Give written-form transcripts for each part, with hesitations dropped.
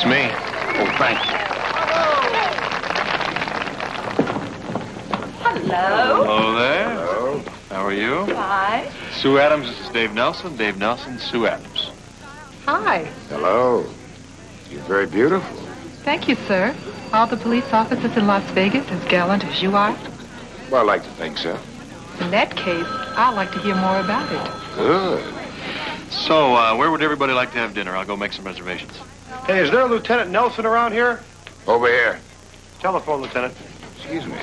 me. Oh, thank you. Hello. Hello there. Hello. How are you? Hi. Sue Adams, this is Dave Nelson. Dave Nelson, Sue Adams. Hi. Hello. You're very beautiful. Thank you, sir. All the police officers in Las Vegas as gallant as you are? Well, I like to think so. In that case, I'd like to hear more about it. Good. So, where would everybody like to have dinner? I'll go make some reservations. Hey, is there a Lieutenant Nelson around here? Over here. Telephone, Lieutenant. Excuse me.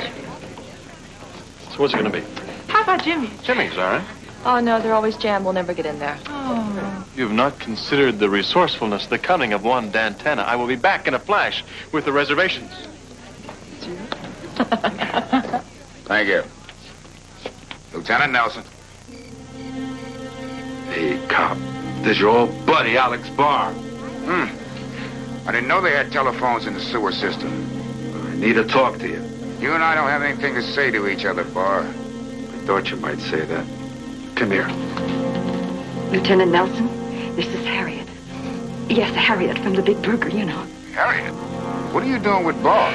So what's it going to be? How about Jimmy? Jimmy's, all right. Oh, no, they're always jammed. We'll never get in there. Oh. You've not considered the resourcefulness, the cunning of one Dantana. I will be back in a flash with the reservations. Thank you. Lieutenant Nelson. Hey, cop. There's your old buddy, Alex Barr. I didn't know they had telephones in the sewer system. I need to talk to you. You and I don't have anything to say to each other, Barr. I thought you might say that. Come here. Lieutenant Nelson, this is Harriet. Yes, Harriet from the Big Burger, you know. Harriet, what are you doing with Barr?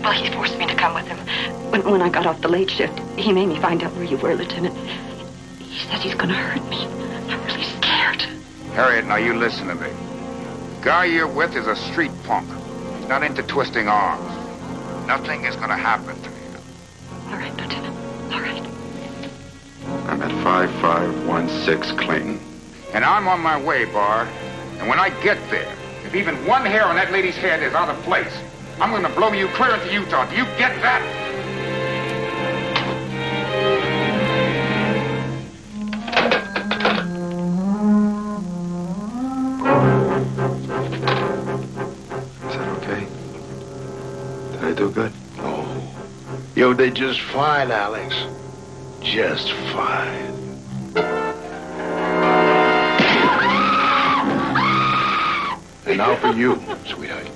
Well, he forced me to come with him. When I got off the late shift, he made me find out where you were, Lieutenant. He said he's going to hurt me. I'm really scared. Harriet, now you listen to me. The guy you're with is a street punk. He's not into twisting arms. Nothing is going to happen to you. All right, Lieutenant. All right. I'm at 5516 Clayton. And I'm on my way, Barr. And when I get there, if even one hair on that lady's head is out of place, I'm going to blow you clear into Utah. Do you get that? Is that okay? Did I do good? Oh. You did just fine, Alex. Just fine. And now for you, sweetheart.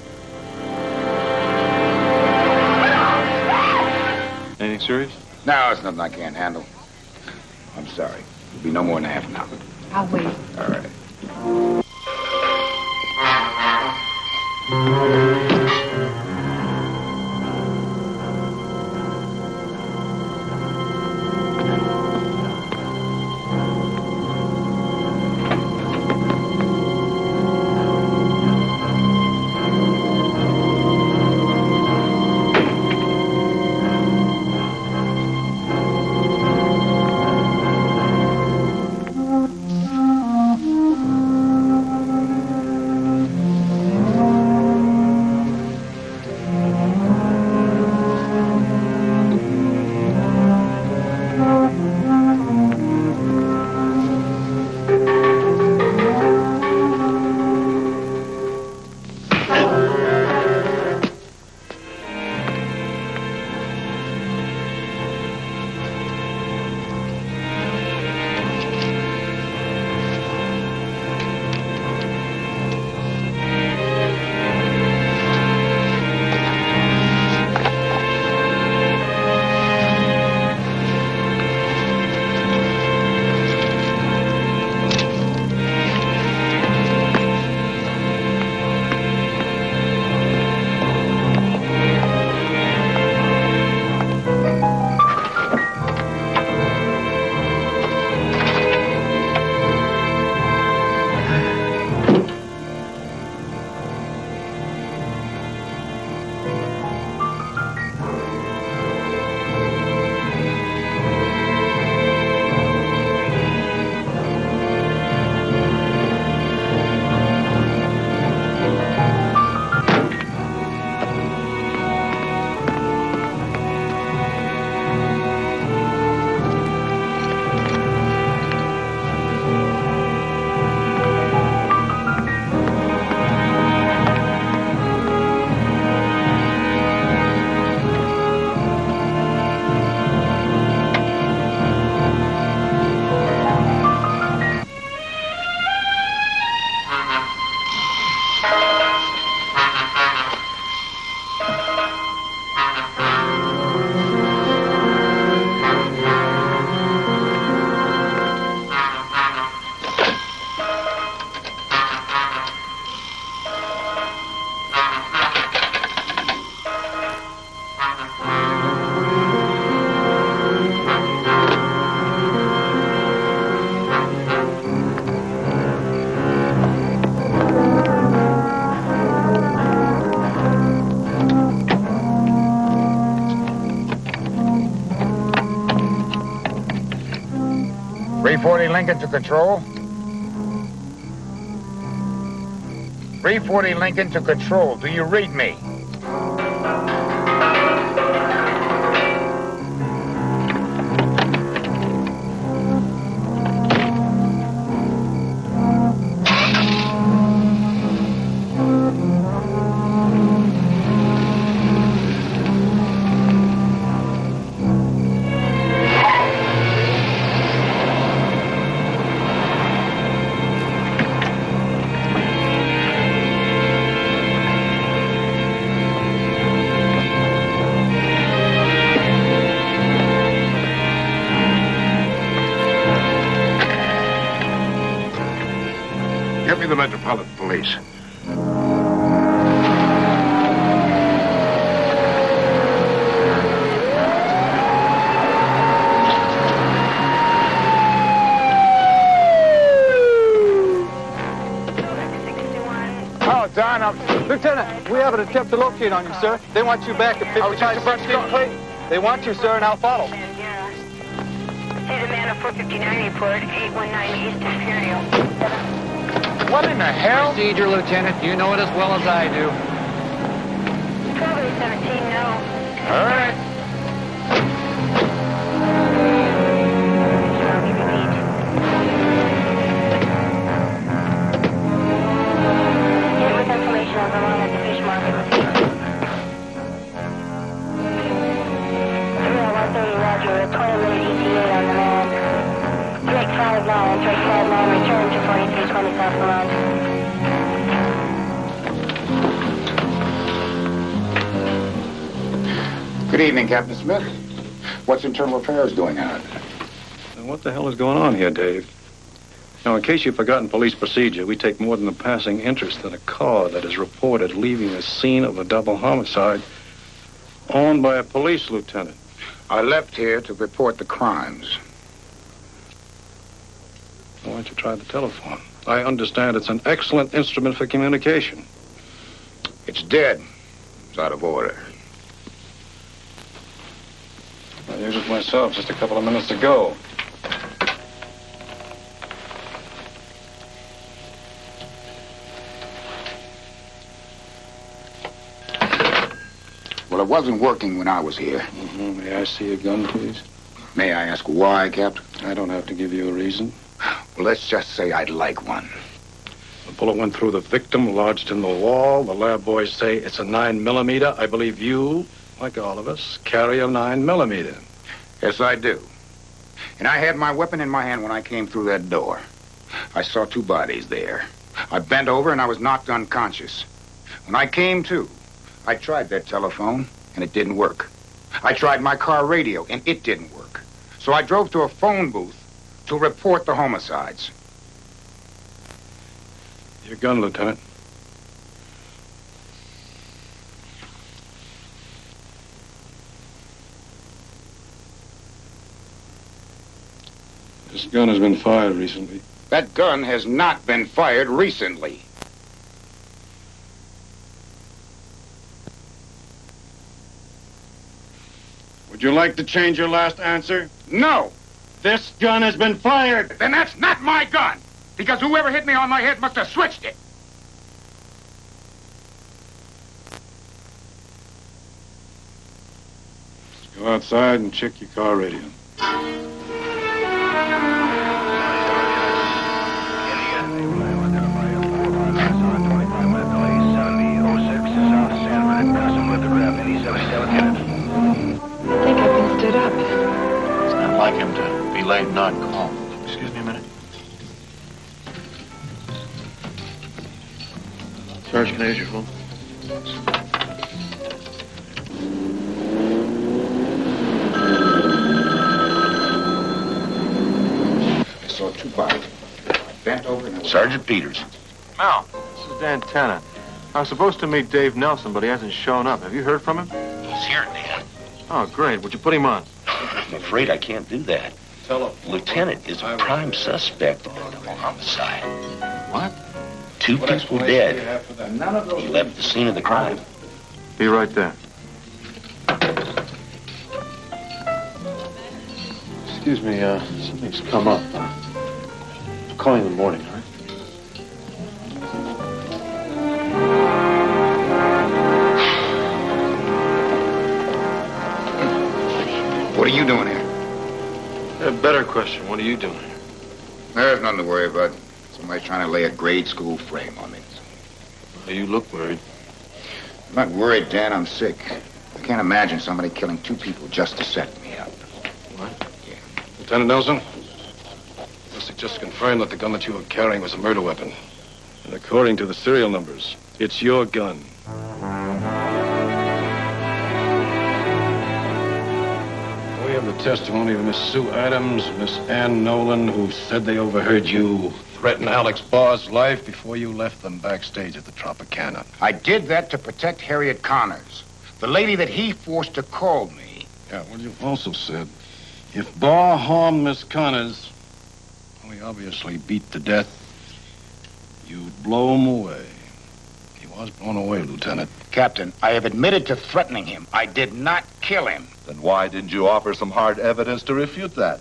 Anything serious? No, it's nothing I can't handle. I'm sorry. It'll be no more than half an hour. I'll wait. All right. 340 Lincoln to control. 340 Lincoln to control. Do you read me? Give me the Metropolitan Police. Oh, Don, Lieutenant, we have an attempt to locate on you, sir. They want you back at 5516 plate. They want you, sir, and I'll follow. See the man of 459 report, 819 East Imperial. What in the hell? Procedure, Lieutenant. You know it as well as I do. 1217, no. All right. Get with information on the line at the fish market with you. 130 Roger, a 20-minute ETA on the man. Drake 59, Drake 59, return to 4320 South Lamont. Good evening, Captain Smith. What's Internal Affairs doing out? What the hell is going on here, Dave? Now, in case you've forgotten police procedure, we take more than a passing interest in a car that is reported leaving the scene of a double homicide owned by a police lieutenant. I left here to report the crimes. Why don't you try the telephone? I understand it's an excellent instrument for communication. It's dead. It's out of order. I used it myself just a couple of minutes ago. Well, it wasn't working when I was here. Mm-hmm. May I see a gun, please? May I ask why, Captain? I don't have to give you a reason. Well, let's just say I'd like one. The bullet went through the victim, lodged in the wall. The lab boys say it's a 9mm. I believe you, like all of us, carry a 9mm. Yes, I do. And I had my weapon in my hand when I came through that door. I saw two bodies there. I bent over and I was knocked unconscious. When I came to, I tried that telephone and it didn't work. I tried my car radio and it didn't work. So I drove to a phone booth to report the homicides. Your gun, Lieutenant. This gun has been fired recently. That gun has not been fired recently. Would you like to change your last answer? No! This gun has been fired! Then that's not my gun! Because whoever hit me on my head must have switched it! Go outside and check your car radio. I think I've been stood up. It's not like him to be late and not call. Excuse me a minute. Sarge, can I use your phone? I saw two bodies. I bent over and I was... Sergeant Peters. Mel, this is Dan Tennant. I was supposed to meet Dave Nelson, but he hasn't shown up. Have you heard from him? He's here, Dan. Oh, great. Would you put him on? I'm afraid I can't do that. Lieutenant is a prime suspect in a double homicide. What? Two people dead. He left the scene of the crime. Be right there. Excuse me, something's come up. call you in the morning, all right? What are you doing here? A better question. What are you doing here? There's nothing to worry about. Somebody's trying to lay a grade school frame on me. Well, you look worried. I'm not worried, Dan. I'm sick. I can't imagine somebody killing two people just to set me up. What? Yeah. Lieutenant Nelson, I just confirmed that the gun that you were carrying was a murder weapon. And according to the serial numbers, it's your gun. We have the testimony of Miss Sue Adams, Miss Ann Nolan, who said they overheard you threaten Alex Barr's life before you left them backstage at the Tropicana. I did that to protect Harriet Connors, the lady that he forced to call me. Yeah, well, you also said if Barr harmed Miss Connors, who he obviously beat to death, you'd blow him away. He was blown away, Lieutenant. Captain, I have admitted to threatening him. I did not kill him. Then why didn't you offer some hard evidence to refute that?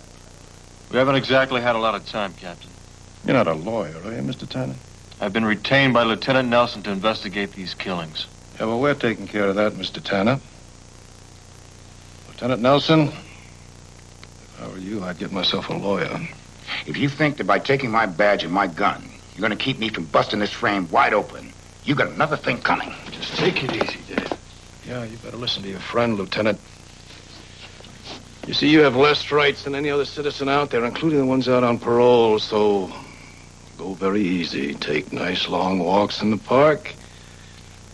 We haven't exactly had a lot of time, Captain. You're not a lawyer, are you, Mr. Tanner? I've been retained by Lieutenant Nelson to investigate these killings. Yeah, well, we're taking care of that, Mr. Tanner. Lieutenant Nelson, if I were you, I'd get myself a lawyer. If you think that by taking my badge and my gun, you're going to keep me from busting this frame wide open, you got another thing coming. Just take it easy, Dave. Yeah, you better listen to your friend, Lieutenant. You see, you have less rights than any other citizen out there, including the ones out on parole, so go very easy. Take nice long walks in the park,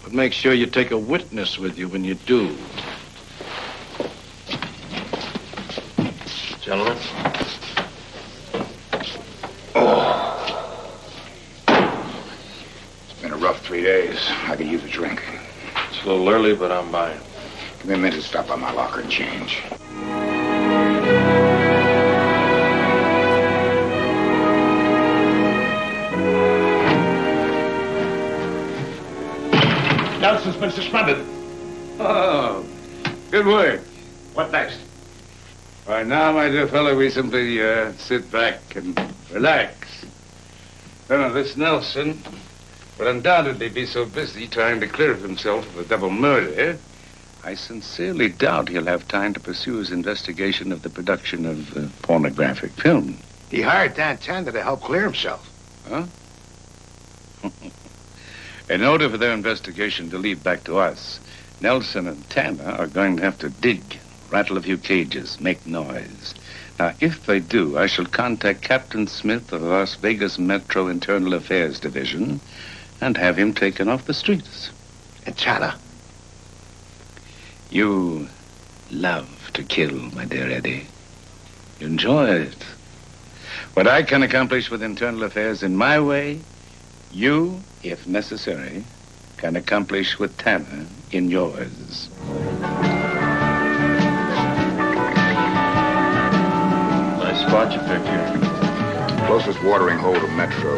but make sure you take a witness with you when you do. Gentlemen. It's been a rough 3 days. I could use a drink. It's a little early, but I'm buying. Give me a minute to stop by my locker and change. Nelson's been suspended. Oh, good work. What next? All right, now, my dear fellow, we simply sit back and relax. This Nelson will undoubtedly be so busy trying to clear himself of a double murder, I sincerely doubt he'll have time to pursue his investigation of the production of pornographic film. He hired Dan Tender to help clear himself. Huh? In order for their investigation to lead back to us, Nelson and Tanner are going to have to dig, rattle a few cages, make noise. Now, if they do, I shall contact Captain Smith of the Las Vegas Metro Internal Affairs Division and have him taken off the streets. And Tanner? You love to kill, my dear Eddie. You enjoy it. What I can accomplish with Internal Affairs in my way, you, if necessary, can accomplish with Tanner in yours. Nice spot you picked here. Closest watering hole to Metro.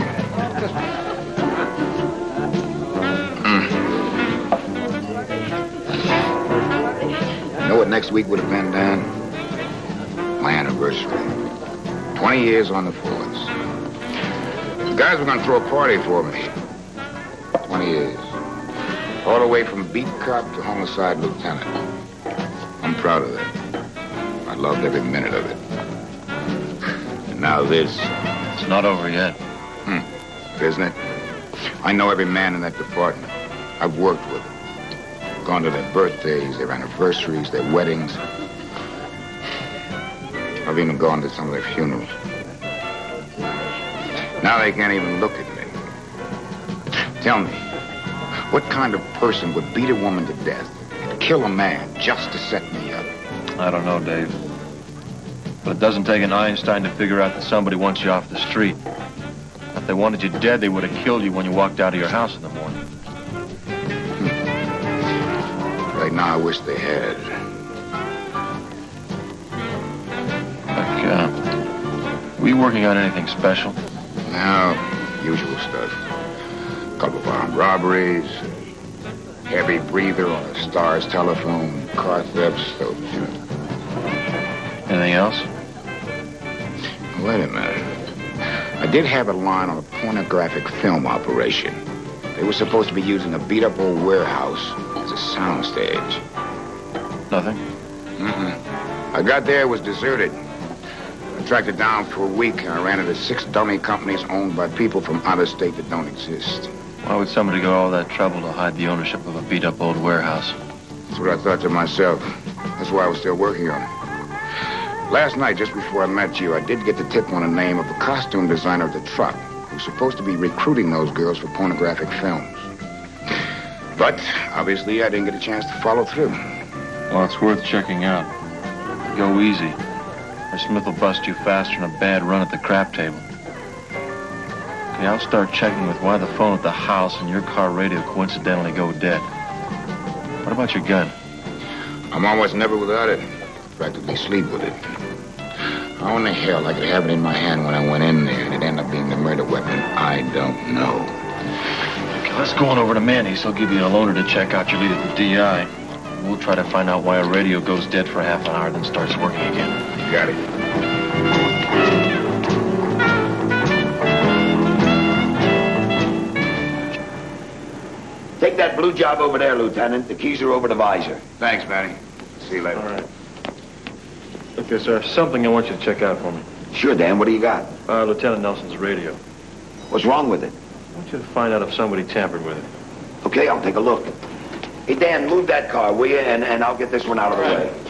You know what next week would have been, Dan? My anniversary. 20 years on the force. The guys were going to throw a party for me. 20 years. All the way from beat cop to homicide lieutenant. I'm proud of that. I loved every minute of it. And now this. It's not over yet. Isn't it? I know every man in that department. I've worked with them. Gone to their birthdays, their anniversaries, their weddings. I've even gone to some of their funerals. Now they can't even look at me. Tell me, what kind of person would beat a woman to death and kill a man just to set me up? I don't know, Dave. But it doesn't take an Einstein to figure out that somebody wants you off the street. If they wanted you dead, they would have killed you when you walked out of your house in the morning. Right now, I wish they had. Look, were you working on anything special? No, usual stuff. A couple of armed robberies, heavy breather on a Stars telephone, car thefts, those, you know. Anything else? Wait a minute. I did have a line on a pornographic film operation. They were supposed to be using a beat-up old warehouse as a soundstage. Nothing? I got there, it was deserted. I tracked it down for a week, and I ran into 6 dummy companies owned by people from out of state that don't exist. Why would somebody go all that trouble to hide the ownership of a beat-up old warehouse? That's what I thought to myself. That's why I was still working on it. Last night, just before I met you, I did get the tip on the name of a costume designer at the truck who's supposed to be recruiting those girls for pornographic films. But, obviously, I didn't get a chance to follow through. Well, it's worth checking out. Go easy, or Smith will bust you faster than a bad run at the crap table. Okay, I'll start checking with why the phone at the house and your car radio coincidentally go dead. What about your gun? I'm almost never without it. Practically sleep with it. How in the hell I could have it in my hand when I went in there and it ended up being the murder weapon, I don't know. Okay, let's go on over to Manny's. He'll give you a loaner to check out your lead at the DI. We'll try to find out why a radio goes dead for half an hour, then starts working again. Got it. Take that blue job over there, Lieutenant. The keys are over the visor. Thanks, Manny. See you later. All right. Look, there's something I want you to check out for me. Sure, Dan. What do you got? Lieutenant Nelson's radio. What's wrong with it? I want you to find out if somebody tampered with it. Okay, I'll take a look. Hey, Dan, move that car, will you? And I'll get this one out of the way.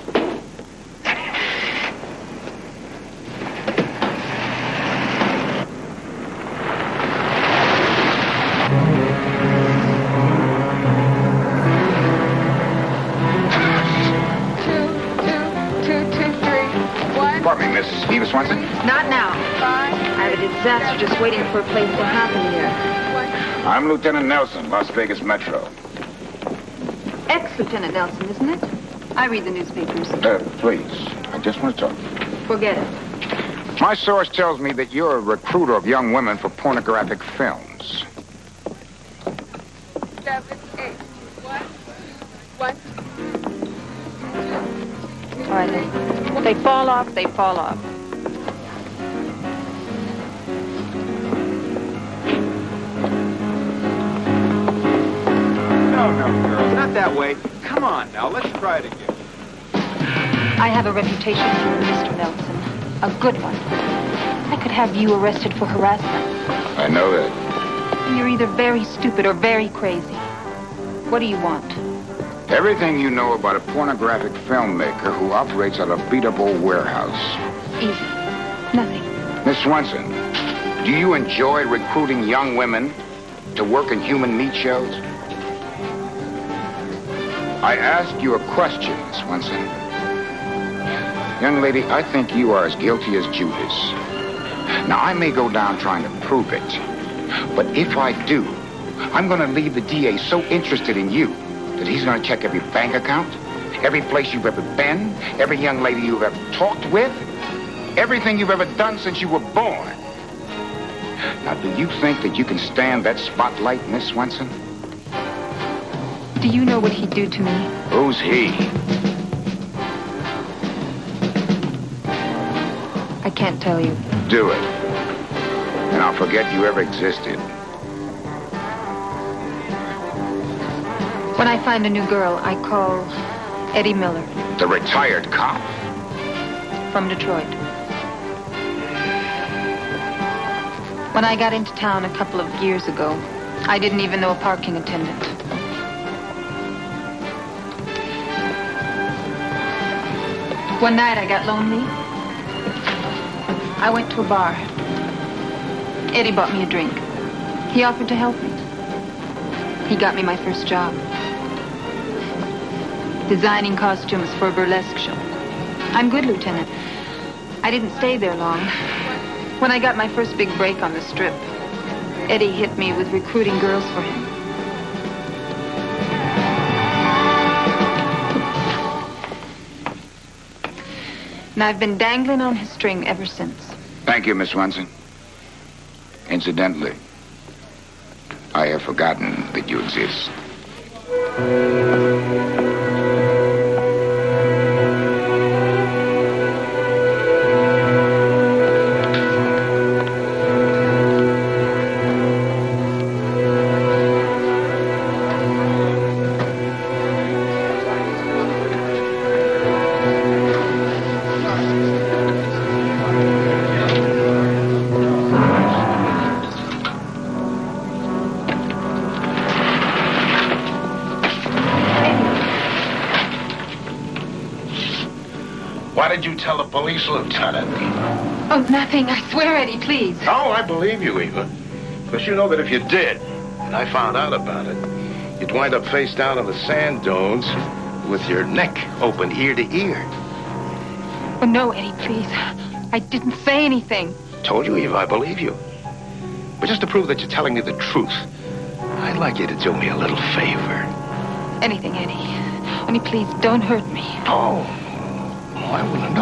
Swanson? Not now. I have a disaster just waiting for a place to happen here. I'm Lieutenant Nelson, Las Vegas Metro. Ex-Lieutenant Nelson, isn't it? I read the newspapers. Please. I just want to talk. Forget it. My source tells me that you're a recruiter of young women for pornographic films. 7, 8. 1. All right, then. If they fall off, they fall off. No, girls, not that way. Come on now, let's try it again. I have a reputation here, Mr. Nelson. A good one. I could have you arrested for harassment. I know that. You're either very stupid or very crazy. What do you want? Everything you know about a pornographic filmmaker who operates out of a beat-up old warehouse. Easy. Nothing. Miss Swanson, do you enjoy recruiting young women to work in human meat shows? I ask you a question, Miss Swanson. Young lady, I think you are as guilty as Judas. Now, I may go down trying to prove it, but if I do, I'm going to leave the DA so interested in you that he's going to check every bank account, every place you've ever been, every young lady you've ever talked with, everything you've ever done since you were born. Now, do you think that you can stand that spotlight, Miss Swanson? Do you know what he'd do to me? Who's he? I can't tell you. Do it. And I'll forget you ever existed. When I find a new girl, I call Eddie Miller. The retired cop? From Detroit. When I got into town a couple of years ago, I didn't even know a parking attendant. One night I got lonely. I went to a bar. Eddie bought me a drink. He offered to help me. He got me my first job. Designing costumes for a burlesque show. I'm good, Lieutenant. I didn't stay there long. When I got my first big break on the strip, Eddie hit me with recruiting girls for him. And I've been dangling on his string ever since. Thank you, Miss Swanson. Incidentally, I have forgotten that you exist. police, Lieutenant? Oh, nothing. I swear, Eddie, please. Oh, I believe you, Eva. But you know that if you did, and I found out about it, you'd wind up face down on the sand dunes with your neck open ear to ear. Oh, no, Eddie, please. I didn't say anything. Told you, Eva, I believe you. But just to prove that you're telling me the truth, I'd like you to do me a little favor. Anything, Eddie. Only please, don't hurt me. Oh, I wouldn't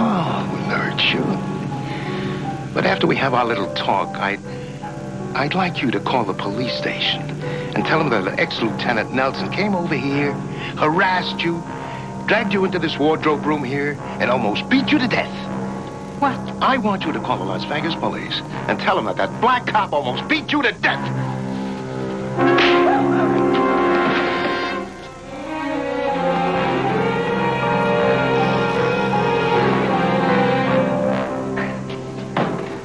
hurt you. But after we have our little talk, I'd like you to call the police station and tell them that ex-Lieutenant Nelson came over here, harassed you, dragged you into this wardrobe room here, and almost beat you to death. What? I want you to call the Las Vegas police and tell them that that black cop almost beat you to death.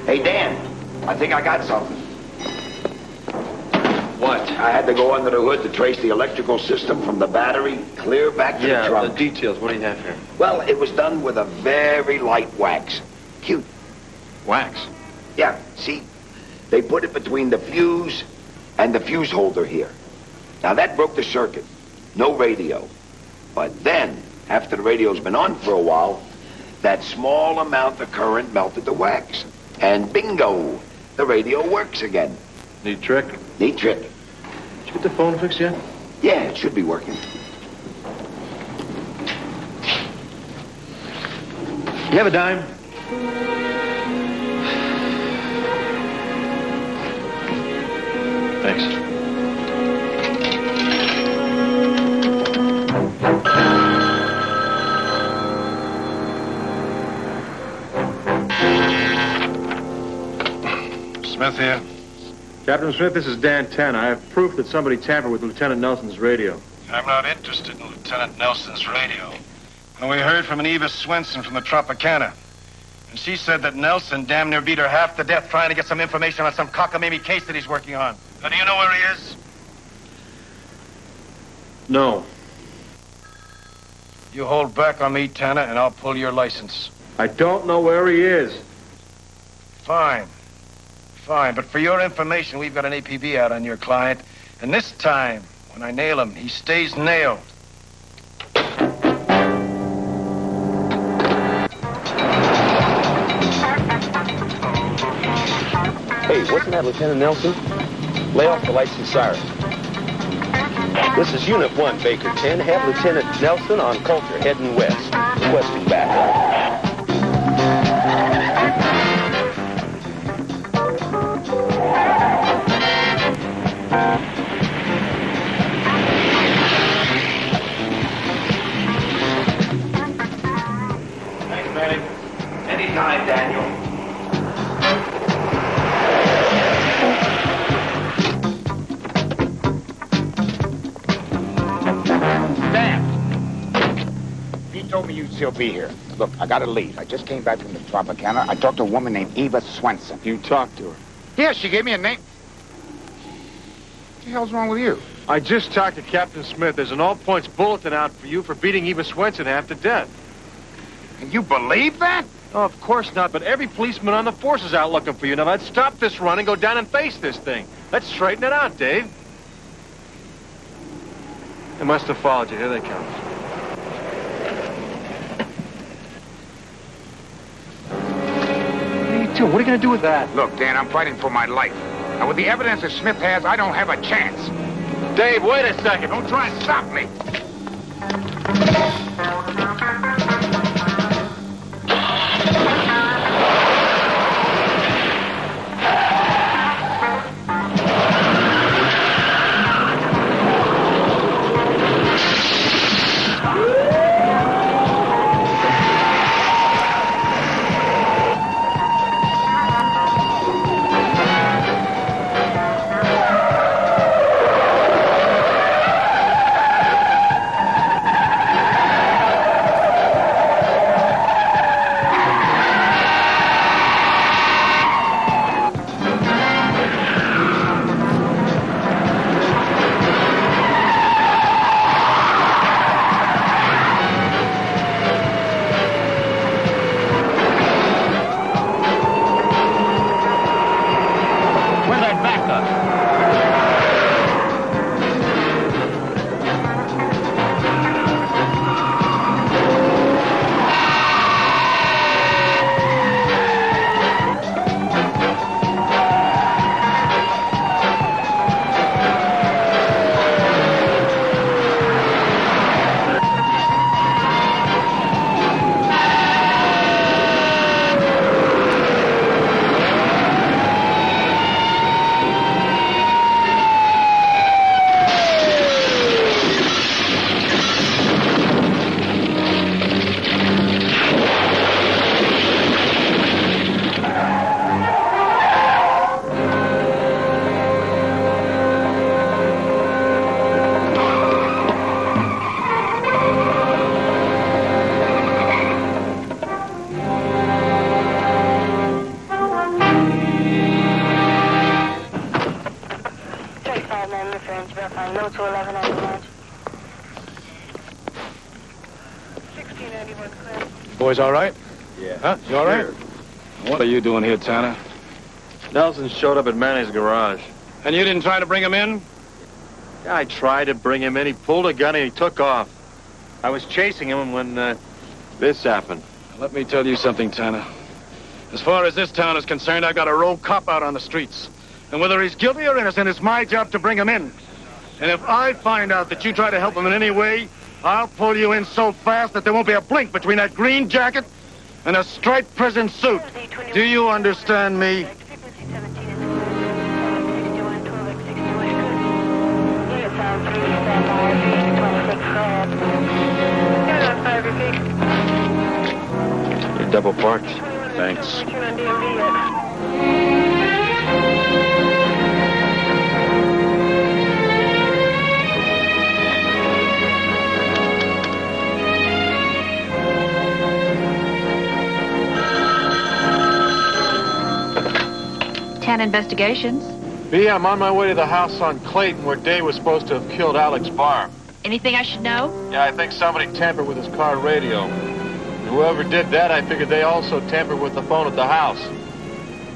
Hey, Dan, I think I got something. What? I had to go under the hood to trace the electrical system from the battery clear back to the trunk. Yeah, the details. What do you have here? Well, it was done with a very light wax. Cute. Wax? Yeah, see? They put it between the fuse and the fuse holder here. Now, that broke the circuit. No radio. But then, after the radio's been on for a while, that small amount of current melted the wax. And bingo, the radio works again. Neat trick? Neat trick. Did you get the phone fixed yet? Yeah, it should be working. You have a dime? Thanks. Smith here. Captain Smith, this is Dan Tanner. I have proof that somebody tampered with Lieutenant Nelson's radio. I'm not interested in Lieutenant Nelson's radio. And we heard from an Eva Swenson from the Tropicana. And she said that Nelson damn near beat her half to death trying to get some information on some cockamamie case that he's working on. Now, do you know where he is? No. You hold back on me, Tanner, and I'll pull your license. I don't know where he is. Fine. Fine, but for your information, we've got an APB out on your client. And this time, when I nail him, he stays nailed. Hey, wasn't that Lieutenant Nelson? Lay off the lights and siren. This is Unit 1, Baker 10. Have Lieutenant Nelson on Coulter heading west. Requesting backup. Thanks, Manny. Anytime, Daniel. Told me you'd still be here. Look, I gotta leave. I just came back from the Tropicana. I talked to a woman named Eva Swenson. You talked to her? Yeah, she gave me a name. What the hell's wrong with you? I just talked to Captain Smith. There's an all-points bulletin out for you for beating Eva Swenson half to death. And you believe that? Oh, of course not, but every policeman on the force is out looking for you. Now, let's stop this run and go down and face this thing. Let's straighten it out, Dave. They must have followed you. Here they come. What are you going to do with that? Look, Dan, I'm fighting for my life. Now, with the evidence that Smith has, I don't have a chance. Dave, wait a second. Don't try and stop me. boys all right? Yeah. Huh? You all right? What are you doing here, Tanner? Nelson showed up at Manny's garage. And you didn't try to bring him in? Yeah, I tried to bring him in. He pulled a gun and he took off. I was chasing him when this happened. Let me tell you something, Tanner. As far as this town is concerned, I got a rogue cop out on the streets. And whether he's guilty or innocent, it's my job to bring him in. And if I find out that you try to help him in any way, I'll pull you in so fast that there won't be a blink between that green jacket and a striped prison suit. Do you understand me? You're double parked. Thanks. Ten investigations. B, I'm on my way to the house on Clayton where Dave was supposed to have killed Alex Barr. Anything I should know? Yeah, I think somebody tampered with his car radio. And whoever did that, I figured they also tampered with the phone at the house.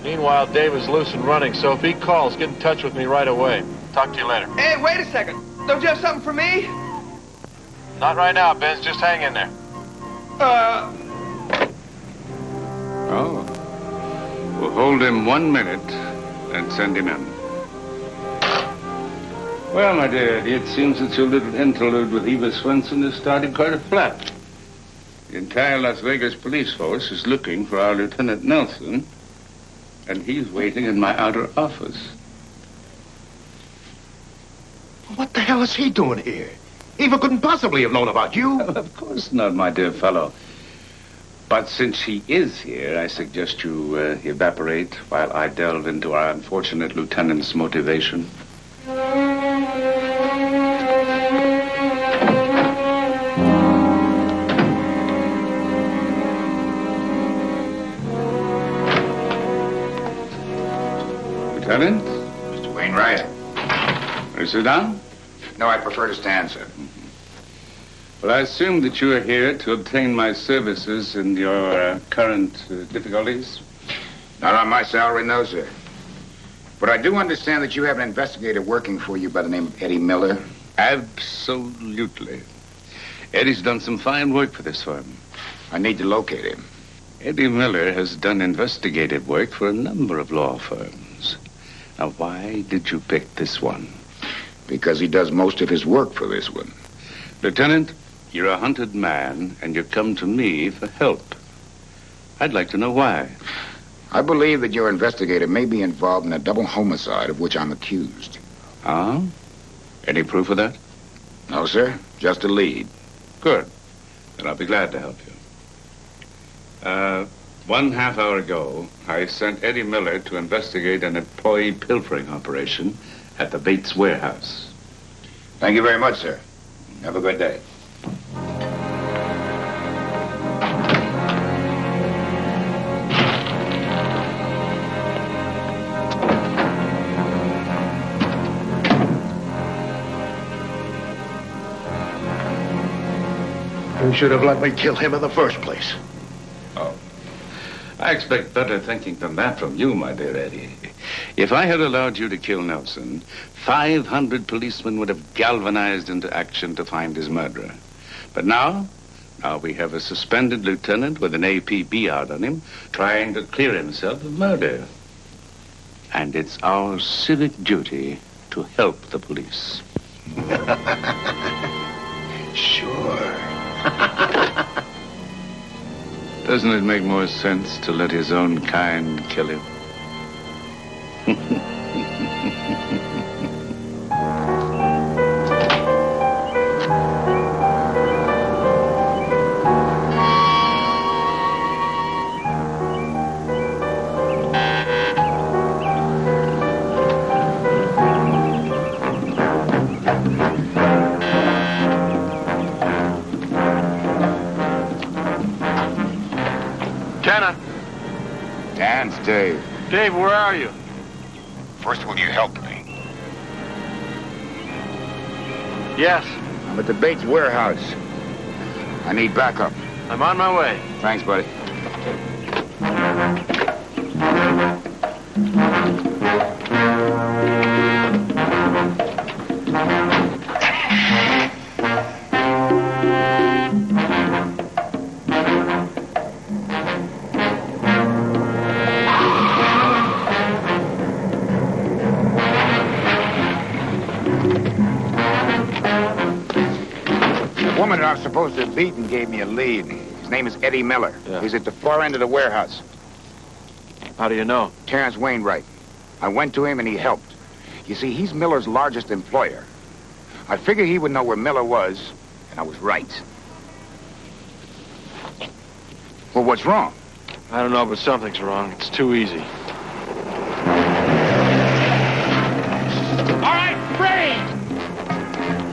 Meanwhile, Dave is loose and running, so if he calls, get in touch with me right away. Talk to you later. Hey, wait a second. Don't you have something for me? Not right now, Benz. Just hang in there. Oh. We'll hold him 1 minute and send him in. Well, my dear, it seems that your little interlude with Eva Swenson has started quite a flap. The entire Las Vegas police force is looking for our Lieutenant Nelson, and he's waiting in my outer office. What the hell is he doing here? Eva couldn't possibly have known about you. Well, of course not, my dear fellow. But since he is here, I suggest you evaporate while I delve into our unfortunate lieutenant's motivation. Lieutenant? Mr. Wainwright? Will you sit down? No, I prefer to stand, sir. Well, I assume that you are here to obtain my services in your current difficulties? Not on my salary, no, sir. But I do understand that you have an investigator working for you by the name of Eddie Miller. Absolutely. Eddie's done some fine work for this firm. I need to locate him. Eddie Miller has done investigative work for a number of law firms. Now, why did you pick this one? Because he does most of his work for this one. Lieutenant, you're a hunted man, and you come to me for help. I'd like to know why. I believe that your investigator may be involved in a double homicide of which I'm accused. Ah? Any proof of that? No, sir. Just a lead. Good. Then I'll be glad to help you. 1 half hour ago, I sent Eddie Miller to investigate an employee pilfering operation at the Bates warehouse. Thank you very much, sir. Have a good day. You should have let me kill him in the first place. Oh. I expect better thinking than that from you, my dear Eddie. If I had allowed you to kill Nelson, 500 policemen would have galvanized into action to find his murderer. But now we have a suspended lieutenant with an APB out on him, trying to clear himself of murder. And it's our civic duty to help the police. Sure. Doesn't it make more sense to let his own kind kill him? Tanner. Dan, it's Dave. Dave, where are you? First, will you help me? Yes. I'm at the Bates warehouse. I need backup. I'm on my way. Thanks, buddy. The woman that I was supposed to have beaten gave me a lead. His name is Eddie Miller. Yeah. He's at the far end of the warehouse. How do you know? Terrence Wainwright. I went to him and he helped. You see, he's Miller's largest employer. I figured he would know where Miller was, and I was right. Well, what's wrong? I don't know, but something's wrong. It's too easy. All right, freeze!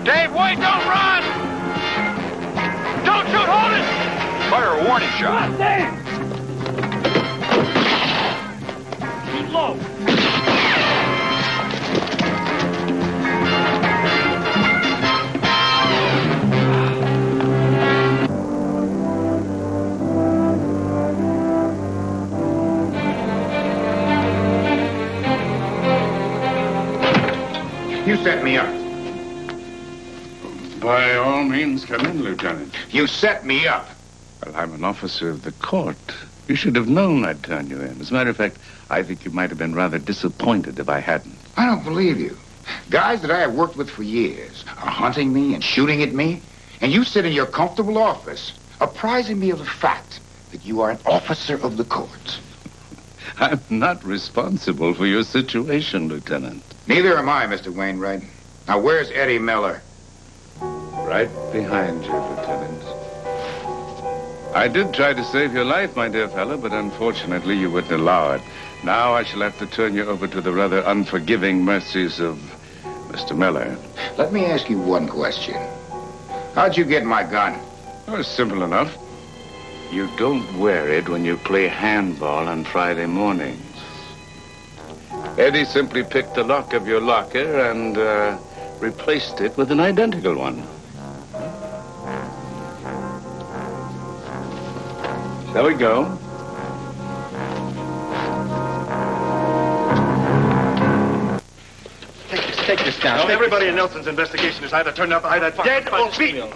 Dave, wait, don't run! Don't shoot, hold it! Fire a warning shot. Dave! Shoot low. You set me up. By all means, come in, Lieutenant. You set me up. Well, I'm an officer of the court. You should have known I'd turn you in. As a matter of fact, I think you might have been rather disappointed if I hadn't. I don't believe you. Guys that I have worked with for years are hunting me and shooting at me, and you sit in your comfortable office apprising me of the fact that you are an officer of the court. I'm not responsible for your situation, Lieutenant. Neither am I, Mr. Wainwright. Now, where's Eddie Miller? Right behind you, Lieutenant. I did try to save your life, my dear fellow, but unfortunately you wouldn't allow it. Now I shall have to turn you over to the rather unforgiving mercies of Mr. Miller. Let me ask you one question. How'd you get my gun? Oh, it's simple enough. You don't wear it when you play handball on Friday mornings. Eddie simply picked the lock of your locker and replaced it with an identical one. Shall we go? Take this down. No, everybody in Nelson's investigation is either turned up dead or beaten.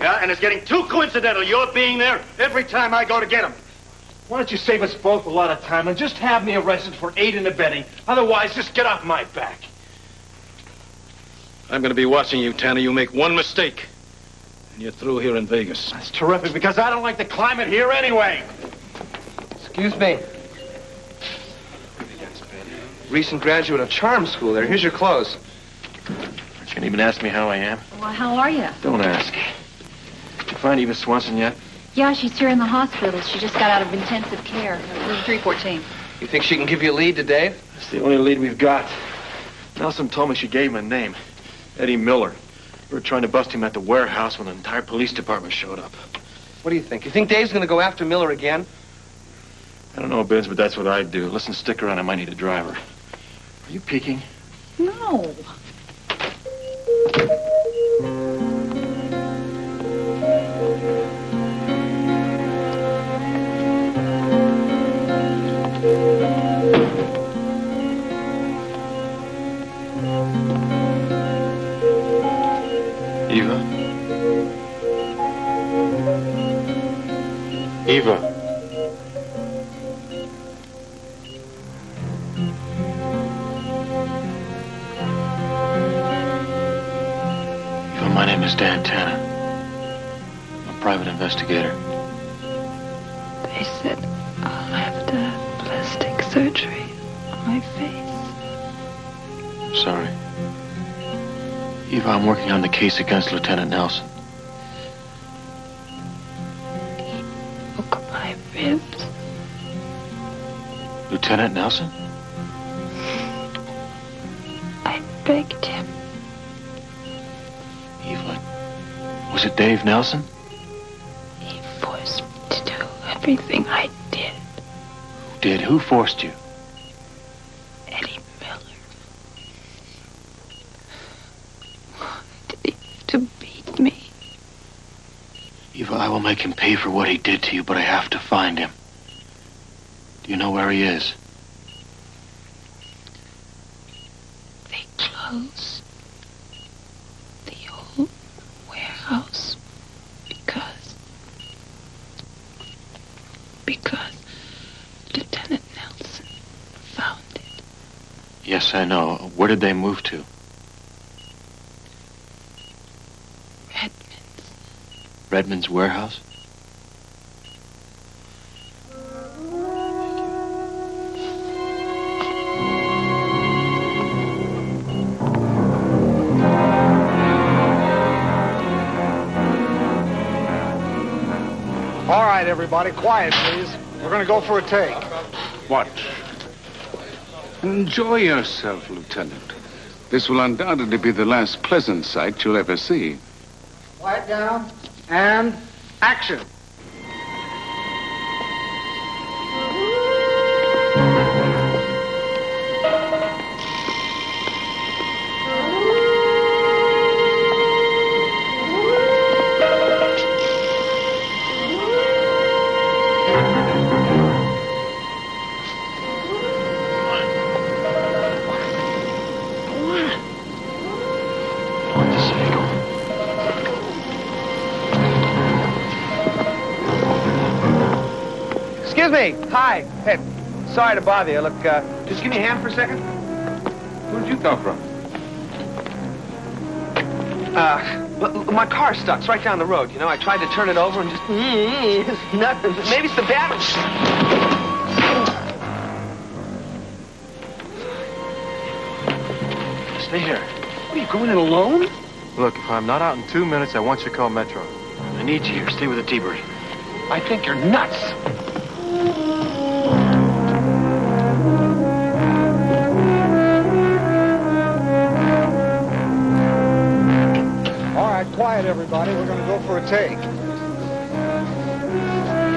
Yeah, and it's getting too coincidental you're being there every time I go to get him. Why don't you save us both a lot of time and just have me arrested for aiding and abetting? Otherwise, just get off my back. I'm going to be watching you, Tanner. You make one mistake, and you're through here in Vegas. That's terrific, because I don't like the climate here anyway. Excuse me. Recent graduate of charm school there. Here's your clothes. You can even ask me how I am. Well, how are you? Don't ask. Did you find Eva Swanson yet? Yeah, she's here in the hospital. She just got out of intensive care. Room 314. You think she can give you a lead to Dave? That's the only lead we've got. Nelson told me she gave him a name. Eddie Miller. We were trying to bust him at the warehouse when the entire police department showed up. What do you think? You think Dave's going to go after Miller again? I don't know, Biz, but that's what I'd do. Listen, stick around. I might need a driver. Are you peeking? No. Eva? Eva? My name is Dan Tanner. I'm a private investigator. They said I'll have to have plastic surgery on my face. Sorry. Eva, I'm working on the case against Lieutenant Nelson. He broke my ribs. Lieutenant Nelson? I begged him. Eva, was it Dave Nelson? He forced me to do everything I did. Who did? Who forced you? Eddie Miller. Did he have to beat me? Eva, I will make him pay for what he did to you, but I have to find him. Do you know where he is? They closed the old warehouse because Lieutenant Nelson found it. Yes, I know. Where did they move to? Redmond's warehouse? All right, everybody, quiet, please. We're going to go for a take. What? Enjoy yourself, Lieutenant. This will undoubtedly be the last pleasant sight you'll ever see. Quiet down, and action. Excuse me. Hi. Hey, sorry to bother you. Look, just give me a hand for a second. Where'd you come from? My car's stuck. It's right down the road. You know, I tried to turn it over and just... it's nothing. Maybe it's the battery. Stay here. What, are you going in alone? Look, if I'm not out in 2 minutes, I want you to call Metro. I need you here. Stay with the T-Bird. I think you're nuts. All right, quiet, everybody. We're going to go for a take.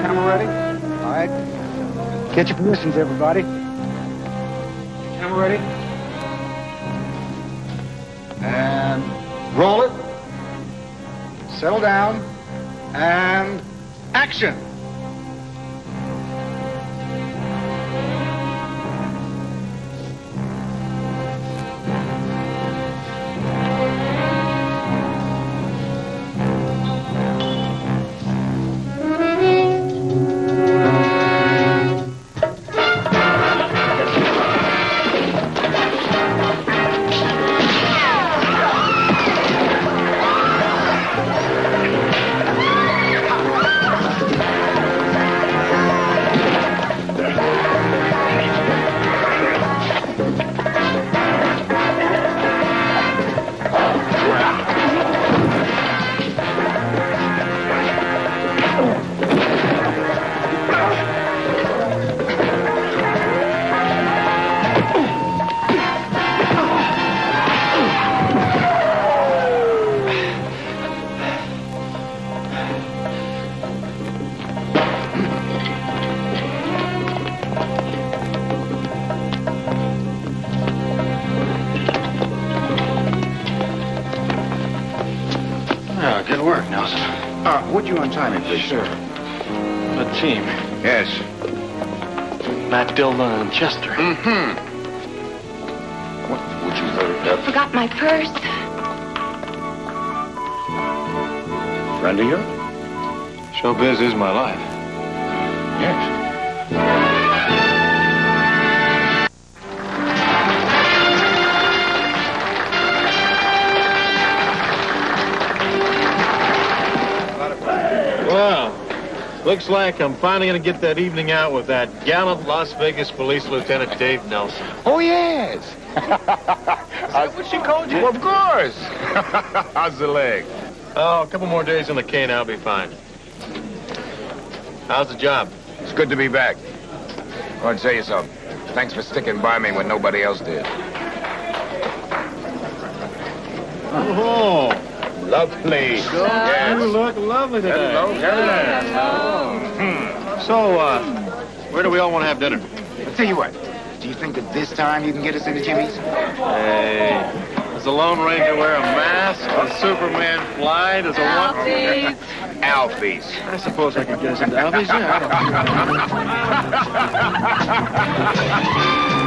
Camera ready? All right. Get your positions, everybody. Camera ready? And roll it. Settle down. And action. Good work, Nelson. Would you untie me, please? Sure. The team. Yes. Matt, Dillon, and Chester. Mm-hmm. What would you hurry up? Forgot my purse. Friend of yours? Showbiz is my life. Yes. Well, looks like I'm finally going to get that evening out with that gallant Las Vegas Police Lieutenant Dave Nelson. Oh, yes. Is that what she called you? Well, of course. How's the leg? Oh, a couple more days in the cane, I'll be fine. How's the job? It's good to be back. I want to tell you something. Thanks for sticking by me when nobody else did. Oh, lovely. Yes. You look lovely today. Hello. So, where do we all want to have dinner? I'll tell you what. Do you think that this time you can get us into Jimmy's? Hey, Does the Lone Ranger wear a mask? Does Superman fly? Does a Alfies. Alfies. I suppose I could get us into Alfies. Yeah, I don't